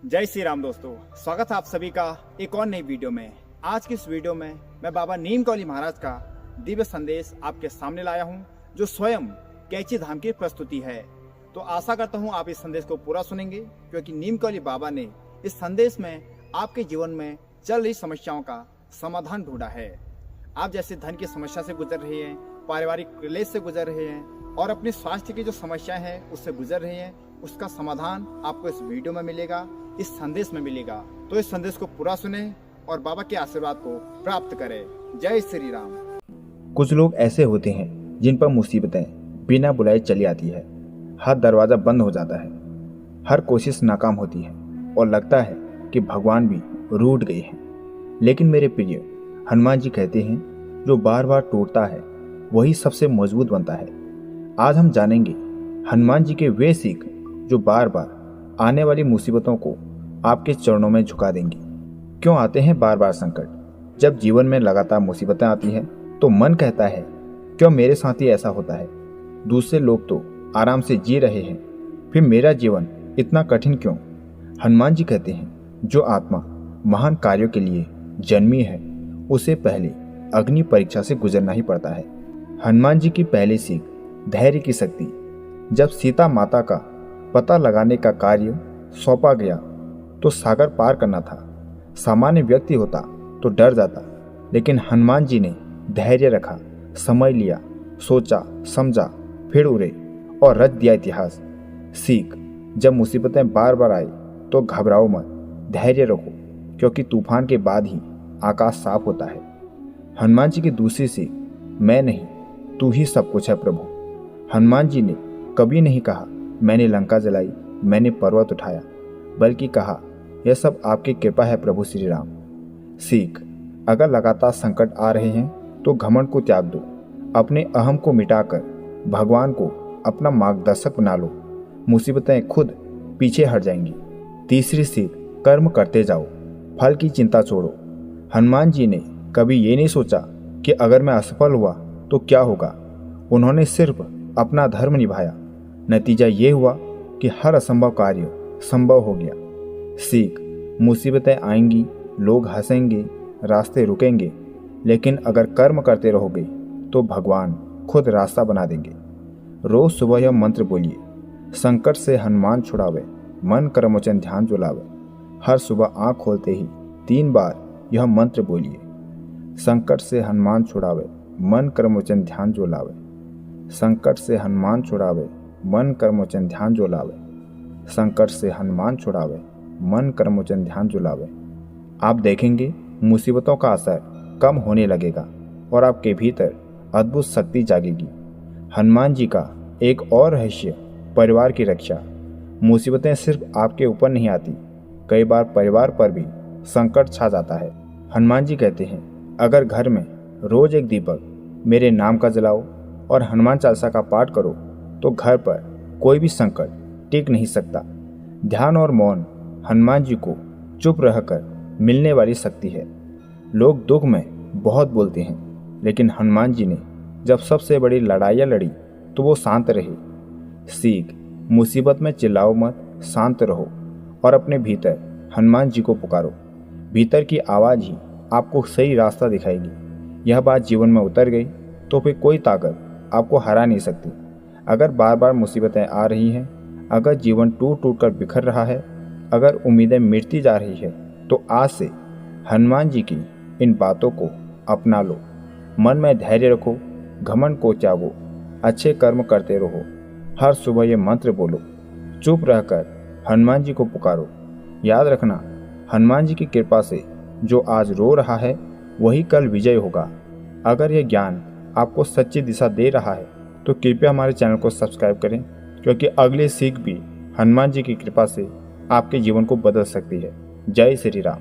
जय श्री राम दोस्तों, स्वागत है आप सभी का एक और नई वीडियो में। आज की इस वीडियो में मैं बाबा नीमकौली महाराज का दिव्य संदेश आपके सामने लाया हूं, जो स्वयं कैची धाम की प्रस्तुति है। तो आशा करता हूं आप इस संदेश को पूरा सुनेंगे, क्योंकि नीमकौली बाबा ने इस संदेश में आपके जीवन में चल रही समस्याओं का समाधान ढूंढा है। आप जैसे धन की समस्या से गुजर रहे हैं, पारिवारिक क्लेश से गुजर रहे हैं और अपने स्वास्थ्य की जो समस्या है उससे गुजर रहे हैं, उसका समाधान आपको इस वीडियो में मिलेगा, इस संदेश में मिलेगा। तो इस संदेश को पूरा सुने और बाबा के आशीर्वाद को प्राप्त करें। जय श्री राम। कुछ लोग ऐसे होते हैं जिन पर मुसीबतें बिना बुलाए चली आती है। हर दरवाजा बंद हो जाता है, हर कोशिश नाकाम होती है और लगता है कि भगवान भी रूठ गए हैं। लेकिन मेरे प्रिय, हनुमान जी कहते हैं, जो बार बार टूटता है वही सबसे मजबूत बनता है। आज हम जानेंगे हनुमान जी के वे सीख जो बार बार आने वाली मुसीबतों को आपके चरणों में झुका देंगी। क्यों आते हैं बार बार संकट? जब जीवन में लगातार मुसीबतें आती हैं तो मन कहता है, क्यों मेरे साथ ही ऐसा होता है? दूसरे लोग तो आराम से जी रहे हैं, फिर मेरा जीवन इतना कठिन क्यों? हनुमान जी कहते हैं, जो आत्मा महान कार्यों के लिए जन्मी है उसे पहले अग्नि परीक्षा से गुजरना ही पड़ता है। हनुमान जी की पहली सीख धैर्य की शक्ति। जब सीता माता का पता लगाने का कार्य सौंपा गया तो सागर पार करना था। सामान्य व्यक्ति होता तो डर जाता, लेकिन हनुमान जी ने धैर्य रखा, समय लिया, सोचा समझा, फिर उड़े और रच दिया इतिहास। सीख, जब मुसीबतें बार बार आए तो घबराओ मत, धैर्य रखो, क्योंकि तूफान के बाद ही आकाश साफ होता है। हनुमान जी की दूसरी सीख, मैं नहीं तू ही सब कुछ है प्रभु। हनुमान जी ने कभी नहीं कहा मैंने लंका जलाई, मैंने पर्वत उठाया, बल्कि कहा यह सब आपकी कृपा है प्रभु श्री राम। सीख, अगर लगातार संकट आ रहे हैं तो घमंड को त्याग दो, अपने अहम को मिटाकर भगवान को अपना मार्गदर्शक बना लो, मुसीबतें खुद पीछे हट जाएंगी। तीसरी सीख, कर्म करते जाओ, फल की चिंता छोड़ो। हनुमान जी ने कभी ये नहीं सोचा कि अगर मैं असफल हुआ तो क्या होगा। उन्होंने सिर्फ अपना धर्म निभाया, नतीजा ये हुआ कि हर असंभव कार्य संभव हो गया। सीख, मुसीबतें आएंगी, लोग हंसेंगे, रास्ते रुकेंगे, लेकिन अगर कर्म करते रहोगे तो भगवान खुद रास्ता बना देंगे। रोज सुबह यह मंत्र बोलिए, संकट से हनुमान छुड़ावे, मन कर्म वचन ध्यान जो लावे। हर सुबह आँख खोलते ही 3 बार यह मंत्र बोलिए, संकट से हनुमान छुड़ावे, मन कर्म वचन ध्यान जो लावे। संकट से हनुमान छुड़ावे, मन कर्म वचन ध्यान जो लावे। संकट से हनुमान छुड़ावे, मन कर्म वचन ध्यान जो लावे। आप देखेंगे मुसीबतों का असर कम होने लगेगा और आपके भीतर अद्भुत शक्ति जागेगी। हनुमान जी का एक और रहस्य, परिवार की रक्षा। मुसीबतें सिर्फ आपके ऊपर नहीं आती, कई बार परिवार पर भी संकट छा जाता है। हनुमान जी कहते हैं, अगर घर में रोज एक दीपक मेरे नाम का जलाओ और हनुमान चालीसा का पाठ करो तो घर पर कोई भी संकट टिक नहीं सकता। ध्यान और मौन हनुमान जी को चुप रहकर मिलने वाली शक्ति है। लोग दुख में बहुत बोलते हैं, लेकिन हनुमान जी ने जब सबसे बड़ी लड़ाइयाँ लड़ी तो वो शांत रहे। सीख, मुसीबत में चिल्लाओ मत, शांत रहो और अपने भीतर हनुमान जी को पुकारो। भीतर की आवाज़ ही आपको सही रास्ता दिखाएगी। यह बात जीवन में उतर गई तो फिर कोई ताकत आपको हरा नहीं सकती। अगर बार बार मुसीबतें आ रही हैं, अगर जीवन टूट टूट कर बिखर रहा है, अगर उम्मीदें मिटती जा रही है, तो आज से हनुमान जी की इन बातों को अपना लो। मन में धैर्य रखो, घमंड को त्यागो, अच्छे कर्म करते रहो। हर सुबह ये मंत्र बोलो, चुप रहकर हनुमान जी को पुकारो। याद रखना, हनुमान जी की कृपा से जो आज रो रहा है वही कल विजय होगा। अगर यह ज्ञान आपको सच्ची दिशा दे रहा है तो कृपया हमारे चैनल को सब्सक्राइब करें, क्योंकि अगली सीख भी हनुमान जी की कृपा से आपके जीवन को बदल सकती है। जय श्री राम।